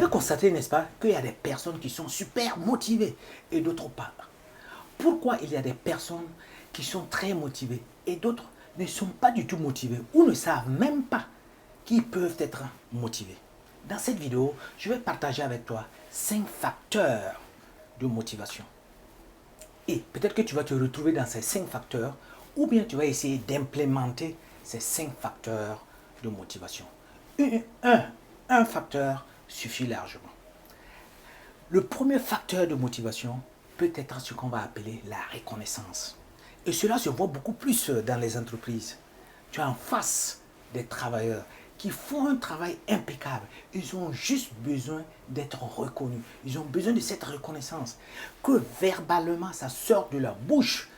avez constaté, n'est-ce pas, qu'il y a des personnes qui sont super motivées et d'autres pas. Pourquoi il y a des personnes qui sont très motivées et d'autres ne sont pas du tout motivées ou ne savent même pas qu'ils peuvent être motivés? Dans cette vidéo, je vais partager avec toi 5 facteurs de motivation. Et peut-être que tu vas te retrouver dans ces 5 facteurs ou bien tu vas essayer d'implémenter ces 5 facteurs de motivation. Un facteur suffit largement. Le premier facteur de motivation peut être ce qu'on va appeler la reconnaissance. Et cela se voit beaucoup plus dans les entreprises. Tu as en face des travailleurs qui font un travail impeccable. Ils ont juste besoin d'être reconnus. Ils ont besoin de cette reconnaissance. Que verbalement, ça sorte de la bouche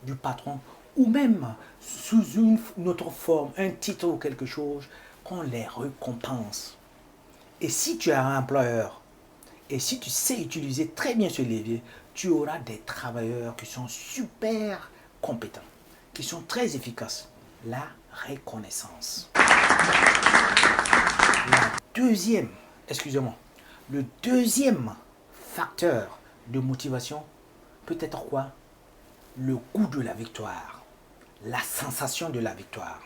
du patron ou même sous une autre forme, un titre ou quelque chose, qu'on les récompense. Et si tu as un employeur et si tu sais utiliser très bien ce levier, tu auras des travailleurs qui sont super compétents, qui sont très efficaces. La reconnaissance. Le deuxième facteur de motivation peut être quoi? Le goût de la victoire, la sensation de la victoire.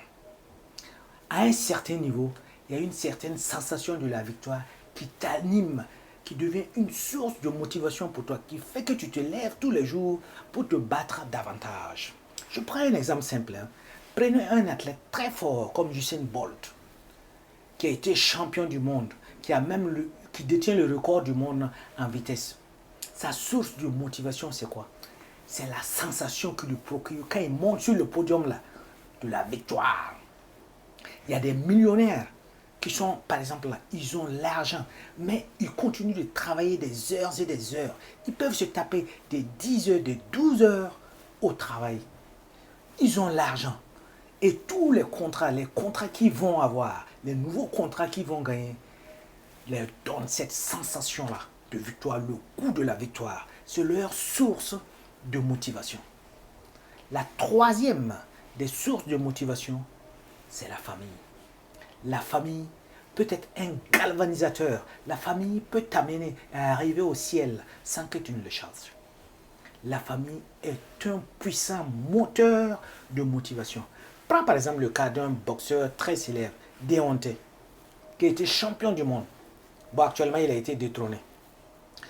À un certain niveau, il y a une certaine sensation de la victoire qui t'anime, qui devient une source de motivation pour toi, qui fait que tu te lèves tous les jours pour te battre davantage. Je prends un exemple simple. Prenez un athlète très fort comme Usain Bolt, qui a été champion du monde, qui détient le record du monde en vitesse. Sa source de motivation, c'est quoi? C'est la sensation qu'il lui procure quand il monte sur le podium là, de la victoire. Il y a des millionnaires qui sont, par exemple, là, ils ont l'argent, mais ils continuent de travailler des heures et des heures. Ils peuvent se taper des 10 heures, des 12 heures au travail. Ils ont l'argent. Et tous les contrats qu'ils vont avoir, les nouveaux contrats qu'ils vont gagner, leur donnent cette sensation-là de victoire, le goût de la victoire. C'est leur source de motivation. La troisième des sources de motivation, c'est la famille. La famille peut être un galvanisateur. La famille peut t'amener à arriver au ciel sans que tu ne le cherches. La famille est un puissant moteur de motivation. Prends par exemple le cas d'un boxeur très célèbre, Deontay, qui a été champion du monde. Bon, actuellement, il a été détrôné.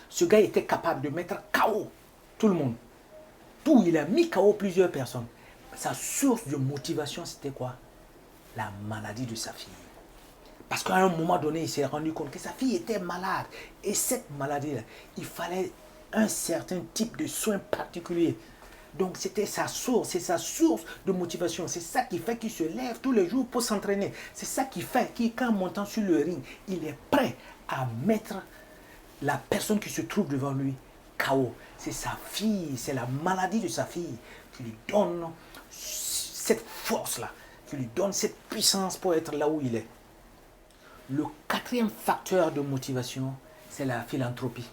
Ce gars était capable de mettre KO tout le monde. Il a mis KO plusieurs personnes. Sa source de motivation, c'était quoi? La maladie de sa fille. Parce qu'à un moment donné, il s'est rendu compte que sa fille était malade. Et cette maladie-là, il fallait un certain type de soins particuliers. Donc c'était sa source, c'est sa source de motivation. C'est ça qui fait qu'il se lève tous les jours pour s'entraîner. C'est ça qui fait qu'en montant sur le ring, il est prêt à mettre la personne qui se trouve devant lui KO. C'est sa fille, c'est la maladie de sa fille qui lui donne cette force-là, qui lui donne cette puissance pour être là où il est. Le quatrième facteur de motivation, c'est la philanthropie.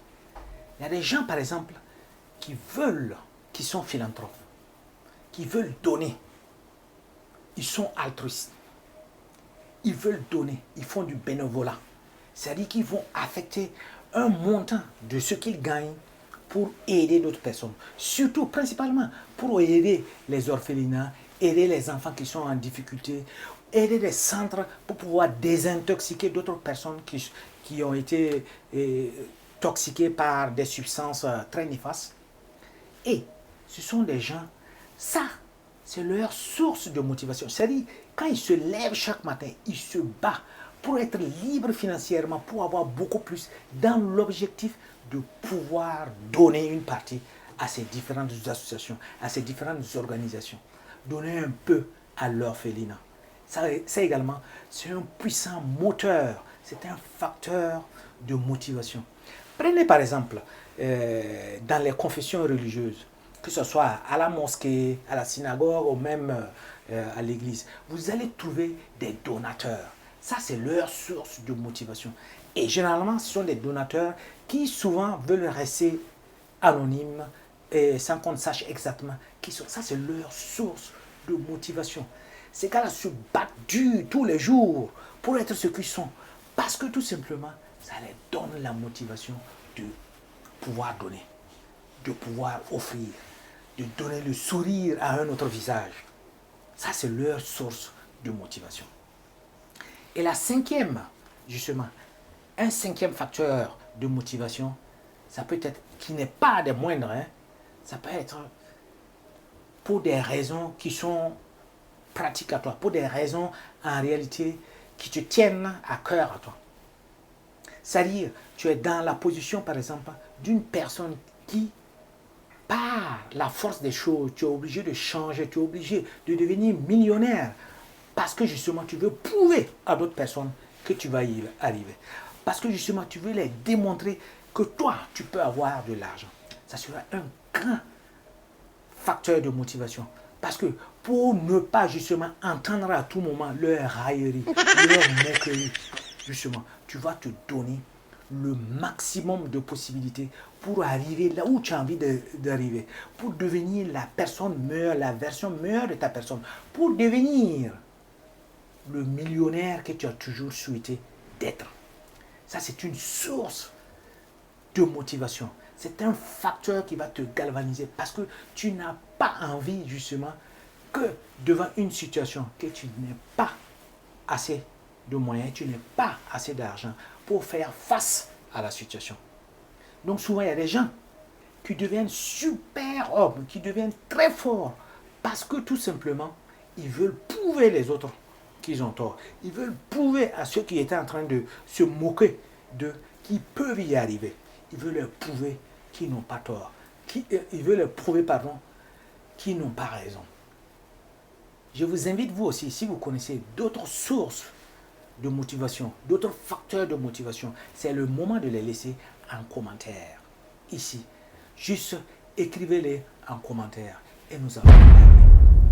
Il y a des gens, par exemple, qui sont philanthropes, qui veulent donner. Ils sont altruistes. Ils veulent donner. Ils font du bénévolat. C'est-à-dire qu'ils vont affecter un montant de ce qu'ils gagnent pour aider d'autres personnes. Surtout, principalement, pour aider les orphelinats, aider les enfants qui sont en difficulté, aider les centres pour pouvoir désintoxiquer d'autres personnes qui ont été toxiquées par des substances très néfastes. Et ce sont des gens, ça, c'est leur source de motivation. C'est-à-dire, quand ils se lèvent chaque matin, ils se battent pour être libres financièrement, pour avoir beaucoup plus, dans l'objectif de pouvoir donner une partie à ces différentes associations, à ces différentes organisations. Donner un peu à l'orphelinat. Ça également, c'est un puissant moteur, c'est un facteur de motivation. Prenez par exemple, dans les confessions religieuses, que ce soit à la mosquée, à la synagogue ou même à l'église, vous allez trouver des donateurs. Ça, c'est leur source de motivation. Et généralement, ce sont des donateurs qui souvent veulent rester anonymes et sans qu'on sache exactement qui sont. Ça, c'est leur source de motivation. Ces gars-là se battent dur tous les jours pour être ce qu'ils sont. Parce que tout simplement, ça leur donne la motivation de pouvoir donner, de pouvoir offrir, de donner le sourire à un autre visage. Ça, c'est leur source de motivation. Et la cinquième, justement, un cinquième facteur de motivation, ça peut être, qui n'est pas des moindres, hein, ça peut être pour des raisons qui sont pratiques à toi, pour des raisons en réalité qui te tiennent à cœur à toi. C'est-à-dire, tu es dans la position, par exemple, d'une personne qui, par la force des choses, tu es obligé de changer, tu es obligé de devenir millionnaire parce que justement, tu veux prouver à d'autres personnes que tu vas y arriver. Parce que justement, tu veux les démontrer que toi, tu peux avoir de l'argent. Ça sera un grand facteur de motivation. Parce que pour ne pas justement entendre à tout moment leur raillerie, leur moquerie, justement, tu vas te donner le maximum de possibilités pour arriver là où tu as envie d'arriver, pour devenir la personne meilleure, la version meilleure de ta personne, pour devenir le millionnaire que tu as toujours souhaité d'être. Ça, c'est une source de motivation. C'est un facteur qui va te galvaniser parce que tu n'as pas envie justement que devant une situation que tu n'aies pas assez de moyens, tu n'aies pas assez d'argent pour faire face à la situation. Donc souvent, il y a des gens qui deviennent super hommes, qui deviennent très forts parce que tout simplement, ils veulent prouver les autres qu'ils ont tort. Ils veulent prouver à ceux qui étaient en train de se moquer d'eux qu'ils peuvent y arriver. Ils veulent leur prouver qu'ils n'ont pas tort. Ils veulent leur prouver, qu'ils n'ont pas raison. Je vous invite, vous aussi, si vous connaissez d'autres sources de motivation, d'autres facteurs de motivation, c'est le moment de les laisser en commentaire. Ici, juste écrivez-les en commentaire et nous allons regarder.